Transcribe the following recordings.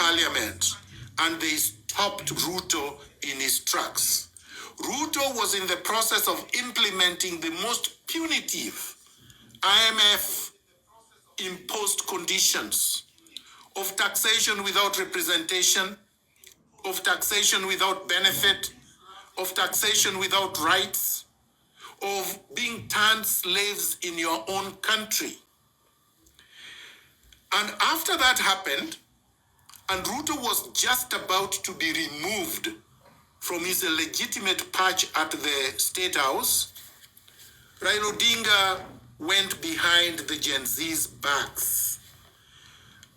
parliament and they stopped Ruto in his tracks. Ruto was in the process of implementing the most punitive IMF-imposed conditions of taxation without representation, of taxation without benefit, of taxation without rights, of being turned slaves in your own country. And after that happened, and Ruto was just about to be removed from his legitimate perch at the State House, Raila Odinga went behind the Gen Z's backs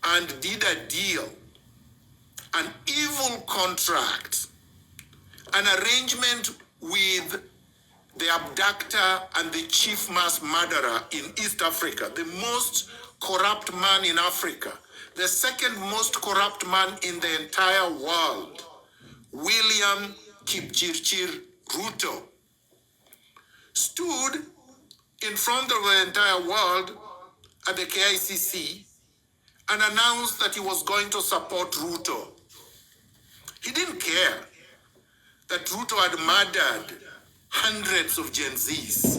and did a deal, an evil contract, an arrangement with the abductor and the chief mass murderer in East Africa, the most corrupt man in Africa, the second most corrupt man in the entire world, William Kipchirchir Ruto, stood in front of the entire world at the KICC and announced that he was going to support Ruto. He didn't care that Ruto had murdered hundreds of Gen Zs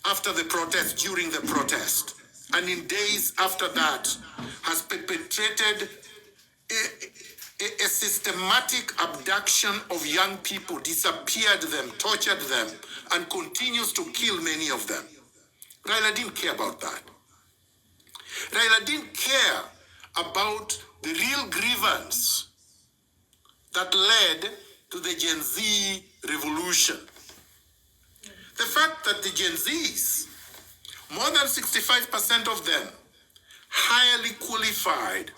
after the protest, during the protest, and in days after that has perpetrated a systematic abduction of young people, disappeared them, tortured them, and continues to kill many of them. Raila didn't care about that. Raila didn't care about the real grievance that led to the Gen Z revolution. The fact that the Gen Zs, more than 65% of them, highly qualified,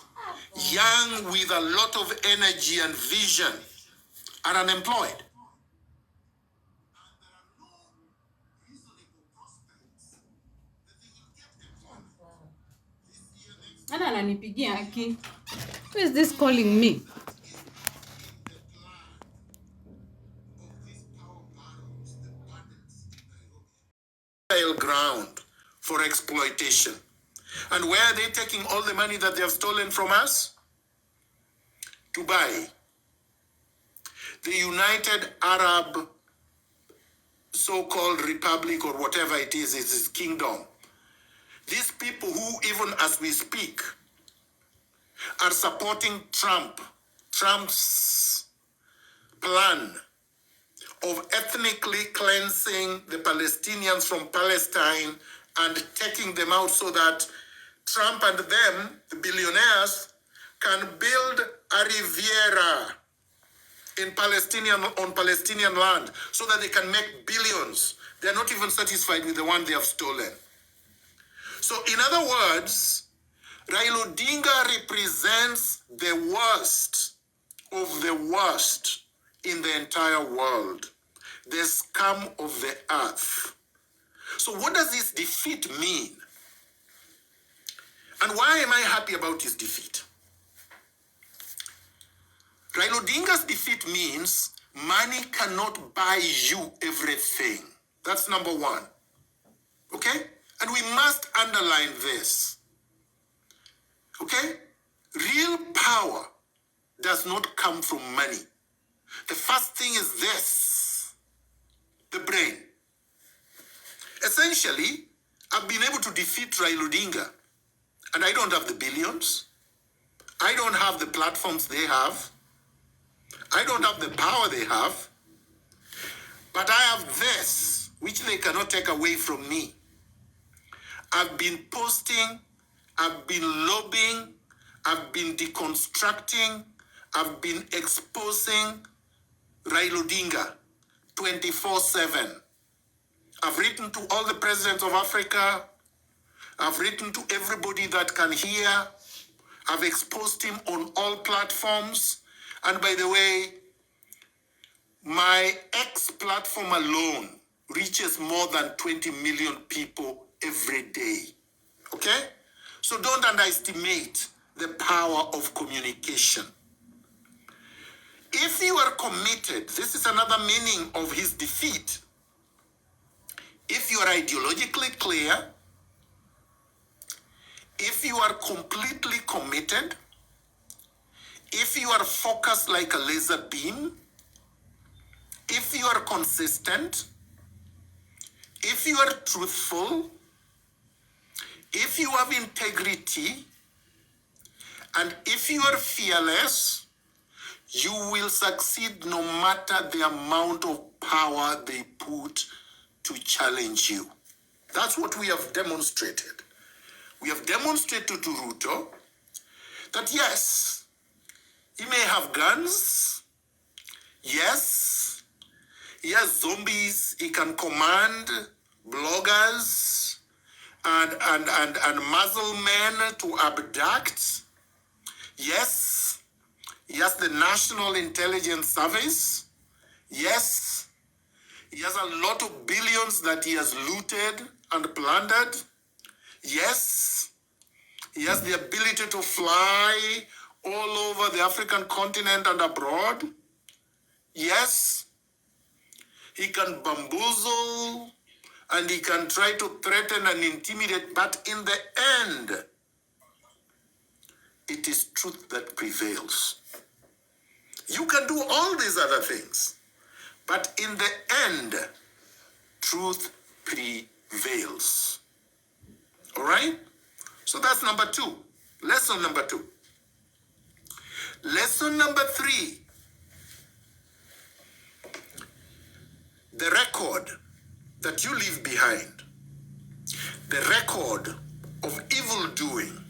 young with a lot of energy and vision, are unemployed. Who is this calling me? Ground for exploitation. And where are they taking all the money that they have stolen from us? Dubai. The United Arab so-called republic, or whatever it is its kingdom. These people who, even as we speak, are supporting Trump's plan of ethnically cleansing the Palestinians from Palestine and taking them out so that Trump and them, the billionaires, can build a Riviera on Palestinian land so that they can make billions. They're not even satisfied with the one they have stolen. So in other words, Raila Odinga represents the worst of the worst in the entire world, the scum of the earth. So what does this defeat mean? And why am I happy about his defeat? Raila Odinga's defeat means money cannot buy you everything. That's number one. Okay? And we must underline this. Okay? Real power does not come from money. The first thing is this, the brain. Essentially, I've been able to defeat Raila Odinga, and I don't have the billions. I don't have the platforms they have. I don't have the power they have. But I have this, which they cannot take away from me. I've been posting, I've been lobbying, I've been deconstructing, I've been exposing Raila Odinga 24/7. I've written to all the presidents of Africa. I've written to everybody that can hear. I've exposed him on all platforms. And by the way, my X platform alone reaches more than 20 million people every day. Okay? So don't underestimate the power of communication. If you are committed, this is another meaning of his defeat. If you are ideologically clear, if you are completely committed, if you are focused like a laser beam, if you are consistent, if you are truthful, if you have integrity, and if you are fearless, you will succeed no matter the amount of power they put to challenge you. That's what we have demonstrated. We have demonstrated to Ruto that yes, he may have guns, yes, he has zombies, he can command bloggers and muzzle men to abduct. Yes, he has the National Intelligence Service. Yes, he has a lot of billions that he has looted and plundered. Yes, he has the ability to fly all over the African continent and abroad. Yes, he can bamboozle and he can try to threaten and intimidate, but in the end, it is truth that prevails. You can do all these other things, but in the end, truth prevails. All right? So that's number 2. Lesson number 2. Lesson number 3. The record that you leave behind, the record of evil doing,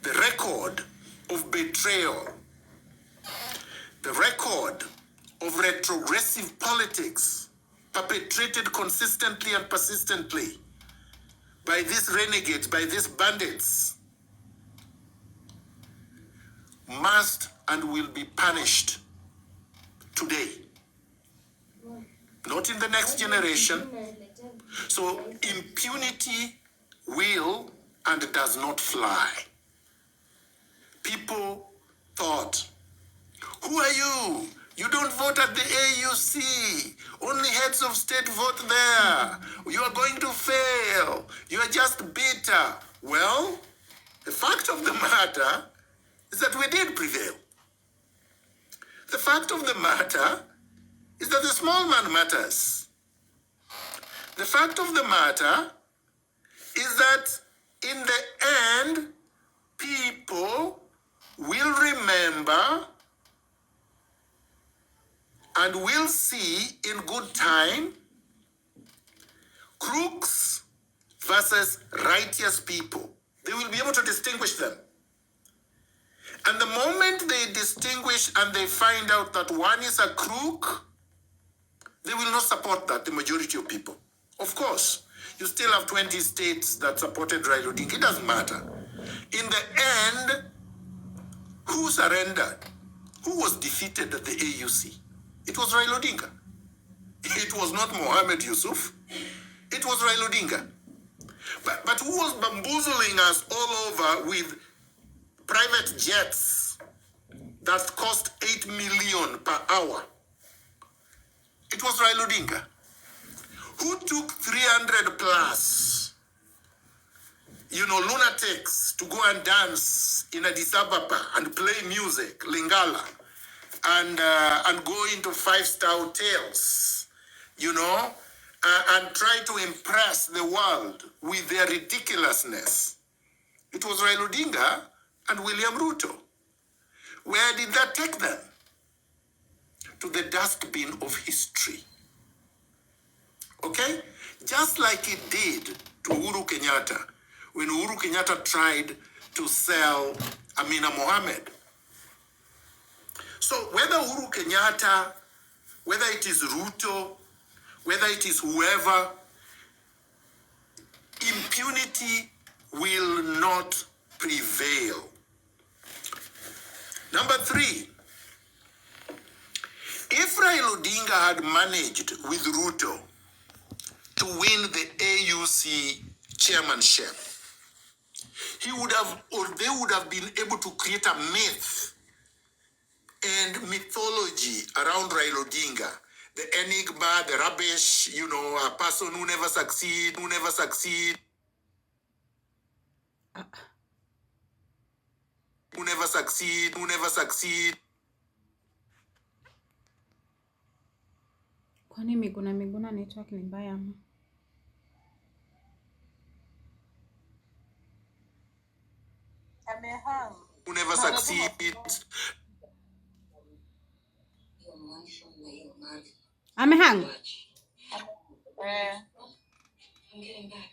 the record of betrayal, the record of retrogressive politics perpetrated consistently and persistently by these renegades, by these bandits, must and will be punished today, not in the next generation. So impunity will and does not fly. People thought, who are you? You don't vote at the AUC. Only heads of state vote there. You are going to fail. You are just bitter. Well, the fact of the matter is that we did prevail. The fact of the matter is that the small man matters. The fact of the matter is that in the end, people will remember and will see in good time crooks versus righteous people. They will be able to distinguish them. And the moment they distinguish and they find out that one is a crook, they will not support that, the majority of people. Of course, you still have 20 states that supported Raila Odinga. It doesn't matter. In the end, who surrendered? Who was defeated at the AUC? It was Raila Odinga. It was not Mohammed Yusuf. It was Raila Odinga. But who was bamboozling us all over with private jets that cost 8 million per hour? It was Raila Odinga. Who took 300 plus, lunatics to go and dance in Addis Ababa and play music, Lingala, and go into 5-star hotels, and try to impress the world with their ridiculousness? It was Raila Odinga and William Ruto. Where did that take them? To the dustbin of history. Okay? Just like it did to Uhuru Kenyatta when Uhuru Kenyatta tried to sell Amina Mohammed. So whether Uhuru Kenyatta, whether it is Ruto, whether it is whoever, impunity will not prevail. Number 3, if Raila Odinga had managed with Ruto to win the AUC chairmanship, they would have been able to create a myth and mythology around Raila Odinga. The enigma, the rubbish, a person who never succeed, who who never succeed, who never succeed. Kwani Miguna network ni mbaya ama? Who never succeeds. Amehang. I'm getting back.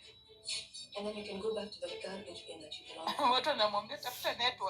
And then you can go back to the garbage bin that you belong to.